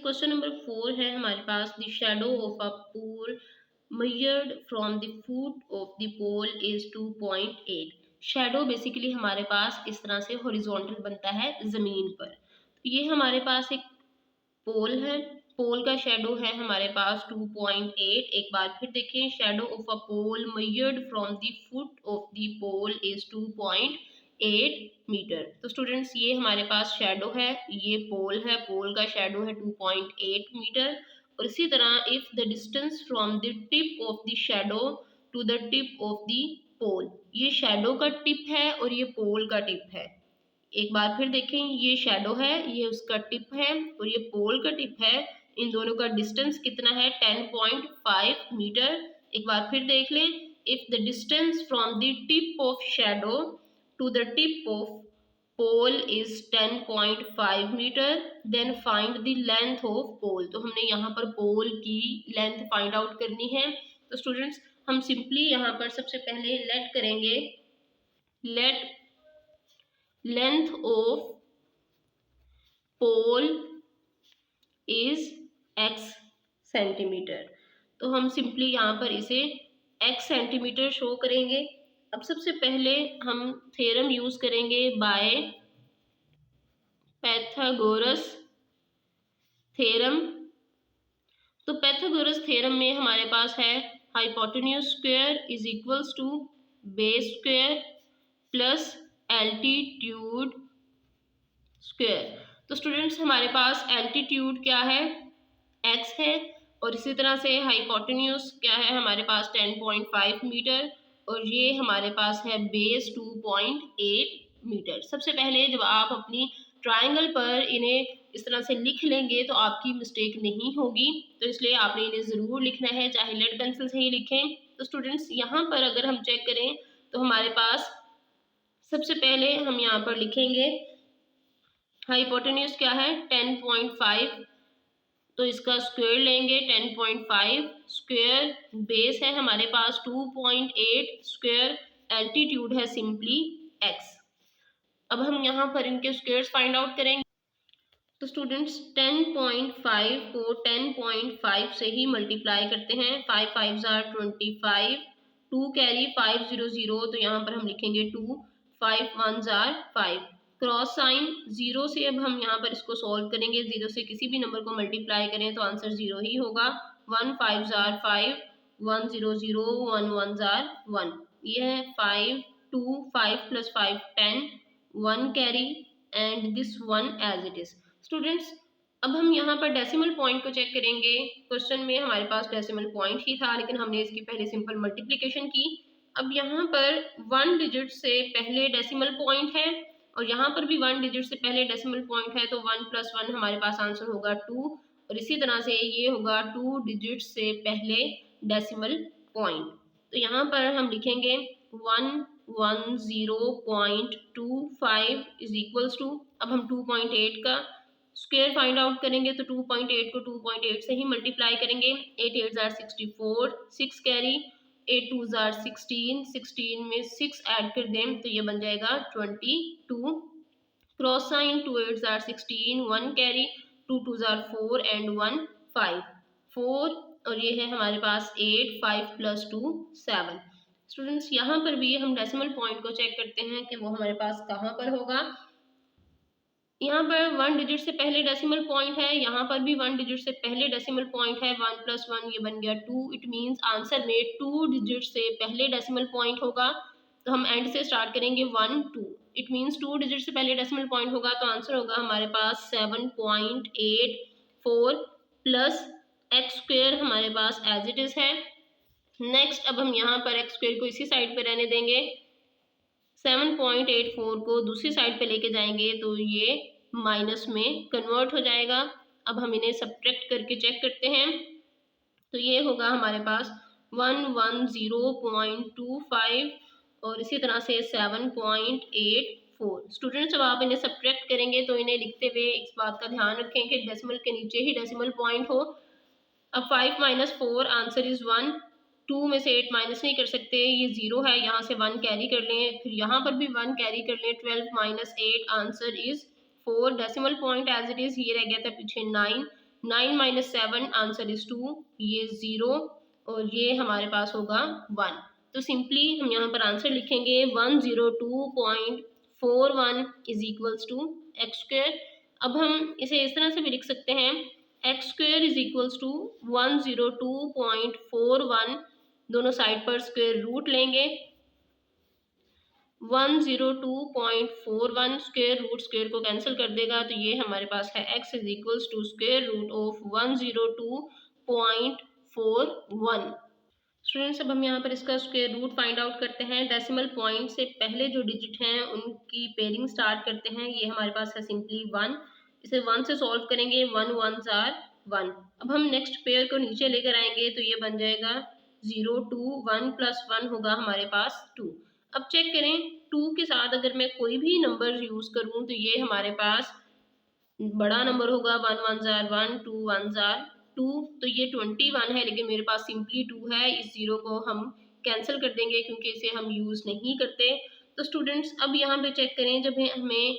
Question number 4 है हमारे पास। The shadow of a pole measured from the foot of the pole is 2.8। Shadow basically हमारे पास इस तरह से हॉरिजॉन्टल बनता है जमीन पर। तो ये हमारे पास एक पोल है, पोल का शेडो है हमारे पास 2.8। एक बार फिर देखें, shadow of a pole measured from the foot of the pole is 2.8 metre. तो स्टूडेंट्स ये हमारे पास शेडो है, ये पोल है, पोल का शेडो है 2.8 मीटर। और इसी तरह if the distance from the tip of the shadow to the tip of the pole, ये शेडो का टिप है और ये पोल का टिप है। एक बार फिर देखें, ये शैडो है, ये उसका टिप है और ये पोल का टिप है। इन दोनों का डिस्टेंस कितना है? 10.5 मीटर। एक बार फिर देख लें, if the distance from the tip of shadow to the tip of pole is 10.5 metre, then find the length of pole. तो हमने यहाँ पर पोल की लेंथ फाइंड आउट करनी है। तो स्टूडेंट्स हम सिंपली यहाँ पर सबसे पहले लेट करेंगे, let length of pole is x centimetre. तो हम सिंपली यहाँ पर इसे x सेंटीमीटर शो करेंगे। अब सबसे पहले हम थ्योरम यूज करेंगे बाय पैथागोरस थ्योरम। तो पैथागोरस थ्योरम में हमारे पास है hypotenuse square is equals to base square plus altitude square. तो स्टूडेंट्स हमारे पास एल्टीट्यूड क्या है? x है, और इसी तरह से हाइपोटेन्यूज क्या है हमारे पास? 10.5 मीटर, और ये हमारे पास है बेस 2.8 मीटर। सबसे पहले जब आप अपनी ट्रायंगल पर इन्हें इस तरह से लिख लेंगे तो आपकी मिस्टेक नहीं होगी, तो इसलिए आपने इन्हें ज़रूर लिखना है, चाहे लेड पेंसिल से ही लिखें। तो स्टूडेंट्स यहाँ पर अगर हम चेक करें तो हमारे पास सबसे पहले हम यहाँ पर लिखेंगे हाइपोटेन्यूज क्या है? 10.5, तो इसका स्क्वायर लेंगे 10.5 स्क्वायर, बेस है हमारे पास 2.8 स्क्वायर, एल्टीट्यूड है सिंपली x। अब हम यहाँ पर इनके स्क्वायर्स फाइंड आउट करेंगे। तो स्टूडेंट्स 10.5 को 10.5 से ही मल्टीप्लाई करते हैं। 5 5 आर 25, 2 कैरी 5 0 0, तो यहाँ पर हम लिखेंगे 2, 5 1 आर 5, क्रॉस साइन 0 से अब हम यहाँ पर इसको सॉल्व करेंगे। 0 से किसी भी नंबर को मल्टीप्लाई करें तो आंसर 0 ही होगा। 1 5 आर 5, 1 0 0, 1 1 आर 1, ये है 5 2 5 plus 5 10, 1 carry and this 1 as it is. Students अब हम यहाँ पर डेसिमल पॉइंट को चेक करेंगे। क्वेश्चन में हमारे पास डेसिमल पॉइंट ही था, लेकिन हमने इसकी पहले सिंपल मल्टीप्लिकेशन की। अब यहाँ पर 1 डिजिट से पहले डेसिमल पॉइंट है और यहाँ पर भी 1 डिजिट से पहले डेसिमल पॉइंट है, तो 1 + 1 हमारे पास आंसर होगा 2, और इसी तरह से ये होगा 2 डिजिट से पहले डेसिमल पॉइंट। तो यहाँ पर हम लिखेंगे 110.25 इज इक्वल्स टू, अब हम 2.8 का स्क्वायर फाइंड आउट करेंगे, तो 2.8 को 2.8 से ही मल्टीप्लाई करेंगे। 8 8 आर 64, 6 कैरी, 8 2 आर 16, 16 में 6 ऐड कर दें तो ये बन जाएगा 22, क्रॉस साइन 2 8 आर 16, 1 कैरी, 2 2 आर 4 एंड 1 5 4, और ये है हमारे पास 8 5 + 2 7। स्टूडेंट्स यहाँ पर भी हम डेसिमल पॉइंट को चेक करते हैं कि वो हमारे पास कहाँ पर होगा। यहाँ पर 1 डिजिट से पहले डेसिमल पॉइंट है, यहाँ पर भी 1 डिजिट से पहले डेसिमल पॉइंट है। 1 + 1 ये बन गया 2, इट मीन्स आंसर में 2 डिजिट से पहले डेसिमल पॉइंट होगा। तो हम एंड से स्टार्ट करेंगे 1 2, इट मीन्स 2 डिजिट से पहले डेसिमल पॉइंट होगा, तो आंसर होगा हमारे पास 7.84 प्लस एक्स स्क्वायर हमारे पास एज इट इज है। नेक्स्ट अब हम यहाँ पर एक्स स्क्वायर को इसी साइड पर रहने देंगे, 7.84 को दूसरी साइड पे लेके जाएंगे तो ये माइनस में कन्वर्ट हो जाएगा। अब हम इन्हें सब्ट्रैक्ट करके चेक करते हैं, तो ये होगा हमारे पास 110.25 और इसी तरह से 7.84। स्टूडेंट्स जब आप इन्हें सब्ट्रैक्ट करेंगे तो इन्हें लिखते हुए इस बात का ध्यान रखें कि डेसिमल के नीचे ही डेसिमल पॉइंट हो। अब 5 - 4 आंसर इज 1, 2 में से 8 माइनस नहीं कर सकते, ये 0 है, यहाँ से 1 कैरी कर लें, फिर यहाँ पर भी 1 कैरी कर लें। 12 - 8 answer is 4, decimal point as it is ये रह गया था पीछे 9, 9 माइनस 7 आंसर इज 2, ये 0 और ये हमारे पास होगा 1। तो सिंपली हम यहाँ पर आंसर लिखेंगे 102.41 is equals to x square. अब हम इसे इस तरह से भी लिख सकते हैं, x square is equals to 102.41, दोनों साइड पर स्क्वेयर रूट लेंगे। 102.41 स्क्वेयर को कैंसिल कर देगा, तो ये हमारे पास है x is equals to square root of 102.41। Students, अब हम यहाँ पर इसका स्क्वेयर रूट फाइंड आउट करते हैं। डेसिमल पॉइंट से पहले जो डिजिट हैं उनकी पेयरिंग स्टार्ट करते हैं। ये हमारे पास है सिंपली 1, इसे 1 से सॉल्व करेंगे, 1 1s आर 1। अब हम नेक्स्ट पेयर को नीचे लेकर आएंगे तो ये बन जाएगा 0 2, 1 + 1 होगा हमारे पास 2। अब चेक करें, 2 के साथ अगर मैं कोई भी नंबर यूज करूं तो ये हमारे पास बड़ा नंबर होगा, 1 1s आर 1, 2 1s आर 2, तो ये 21 है, लेकिन मेरे पास सिंपली 2 है। इस 0 को हम कैंसिल कर देंगे क्योंकि इसे हम यूज़ नहीं करते। तो स्टूडेंट्स, अब यहाँ पे चेक करें, जब हमें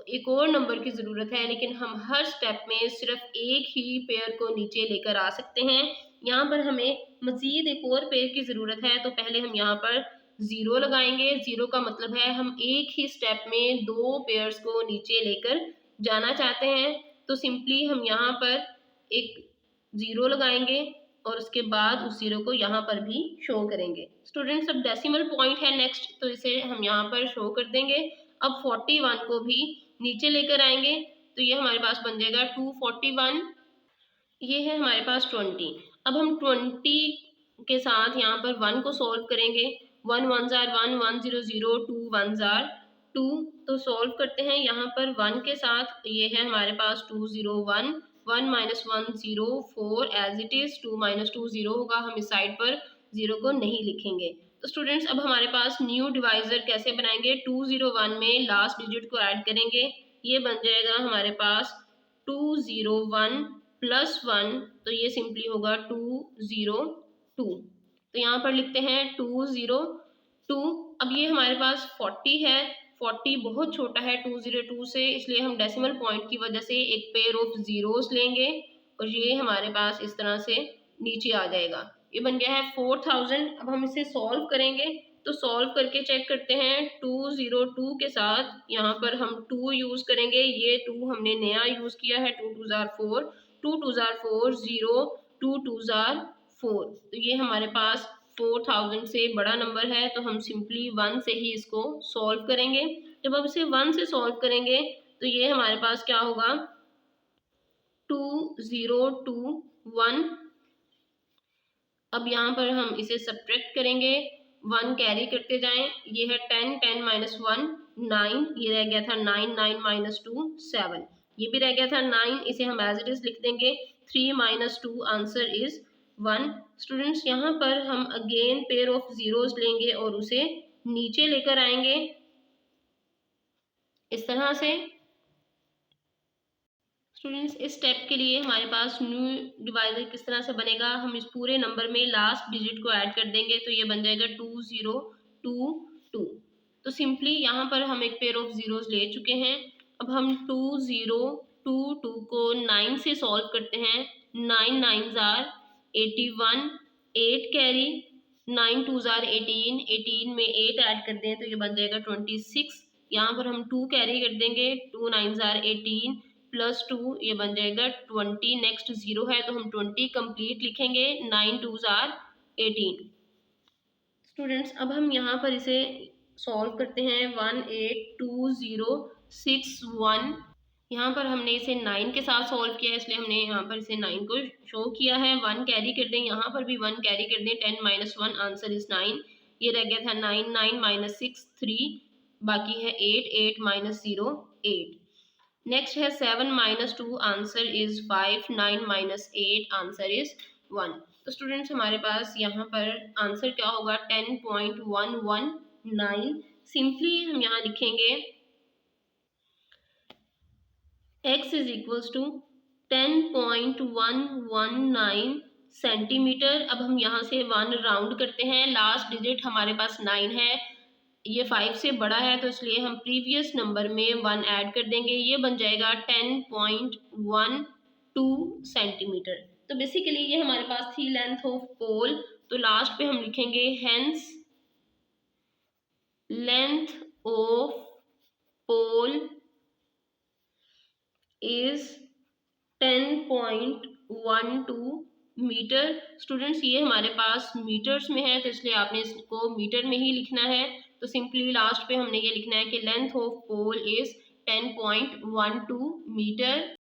एक और नंबर की ज़रूरत है लेकिन हम हर स्टेप में सिर्फ एक ही पेयर को नीचे लेकर आ सकते हैं। यहाँ पर हमें मज़ीद एक और पेयर की ज़रूरत है, तो पहले हम यहाँ पर 0 लगाएंगे। 0 का मतलब है हम एक ही स्टेप में 2 पेयर्स को नीचे लेकर जाना चाहते हैं। तो सिंपली हम यहाँ पर एक 0 लगाएंगे और उसके बाद उस 0 को यहाँ पर भी शो करेंगे। स्टूडेंट्स, अब डेसिमल पॉइंट है नेक्स्ट, तो इसे हम यहाँ पर शो कर देंगे। अब 41 को भी नीचे लेकर आएंगे तो ये हमारे पास बन जाएगा 241। ये है हमारे पास 20। अब हम 20 के साथ यहाँ पर 1 को सॉल्व करेंगे। 1 1s आर 1, 1 0 0, 2 1s आर 2। तो सॉल्व करते हैं यहाँ पर 1 के साथ, ये है हमारे पास 2 0 1, 1 - 1 0 4 एज इट इज, 2 - 2 0 होगा। हम इस साइड पर 0 को नहीं लिखेंगे। तो स्टूडेंट्स, अब हमारे पास न्यू डिवाइजर कैसे बनाएंगे, 201 में लास्ट डिजिट को ऐड करेंगे, ये बन जाएगा हमारे पास 201 + 1, तो ये सिंपली होगा 202। तो यहाँ पर लिखते हैं 202। अब ये हमारे पास 40 है, 40 बहुत छोटा है 202 से, इसलिए हम डेसिमल पॉइंट की वजह से एक पेयर ऑफ जीरोस लेंगे और ये हमारे पास इस तरह से नीचे आ जाएगा। ये बन गया है 4000। अब हम इसे सॉल्व करेंगे, तो सॉल्व करके चेक करते हैं। 202 के साथ यहाँ पर हम 2 यूज़ करेंगे, ये 2 हमने नया यूज़ किया है, 2 2s are 4, 2 2s are 4 0, 2 2s are 4। तो ये हमारे पास 4000 से बड़ा नंबर है, तो हम सिंपली 1 से ही इसको सॉल्व करेंगे। जब अब इसे 1 से सॉल्व करेंगे तो ये हमारे पास क्या होगा, 2021। अब यहाँ पर हम इसे सब्ट्रैक्ट करेंगे, 1 कैरी करते जाएं, ये है 10, 10 - 1 9, ये रह गया था 9, 9 - 2 7, ये भी रह गया था 9, इसे हम एज इट इज लिख देंगे। 3 - 2 आंसर इज 1। स्टूडेंट्स, यहाँ पर हम अगेन पेयर ऑफ जीरोस लेंगे और उसे नीचे लेकर आएंगे इस तरह से। स्टूडेंट्स, इस स्टेप के लिए हमारे पास न्यू डिवाइजर किस तरह से बनेगा, हम इस पूरे नंबर में लास्ट डिजिट को ऐड कर देंगे, तो ये बन जाएगा 2022। तो सिंपली यहाँ पर हम एक पेयर ऑफ जीरोस ले चुके हैं। अब हम 2022 को 9 से सॉल्व करते हैं। 9 9s are 81, 8 carry, 9 2s are 18, 18 में 8 ऐड कर दें तो ये बन जाएगा 26। यहाँ पर हम 2 कैरी कर देंगे, 2 9s आर 18 + 2, ये बन जाएगा 20। नेक्स्ट 0 है तो हम 20 कंप्लीट लिखेंगे, 9 2s आर 18। स्टूडेंट्स, अब हम यहाँ पर इसे सॉल्व करते हैं। 182061, यहाँ पर हमने इसे 9 के साथ सॉल्व किया है, इसलिए हमने यहाँ पर इसे 9 को शो किया है। 1 कैरी कर दें, यहाँ पर भी 1 कैरी कर दें, 10 - 1 आंसर इज 9, ये रह गया था 9, 9 - 6 3, बाकी है 8, 8 - 0 8। नेक्स्ट है 7 - 2 आंसर इज 5, 9 - 8 आंसर इज 1। तो स्टूडेंट्स, हमारे पास यहाँ पर आंसर क्या होगा, 10.119। सिंपली हम यहाँ लिखेंगे x is equals to 10.119 centimetre. अब हम यहाँ से 1 राउंड करते हैं, लास्ट डिजिट हमारे पास 9 है, ये 5 से बड़ा है तो इसलिए हम प्रीवियस नंबर में 1 ऐड कर देंगे, ये बन जाएगा 10.1 सेंटीमीटर। तो बेसिकली ये हमारे पास थी लेंथ ऑफ पोल। तो लास्ट पे हम लिखेंगे hence length of pole is 10.12 metre. Students ये हमारे पास मीटर्स में है, तो इसलिए आपने इसको मीटर में ही लिखना है। तो सिंपली लास्ट पे हमने ये लिखना है कि length of pole is 10.12 metre.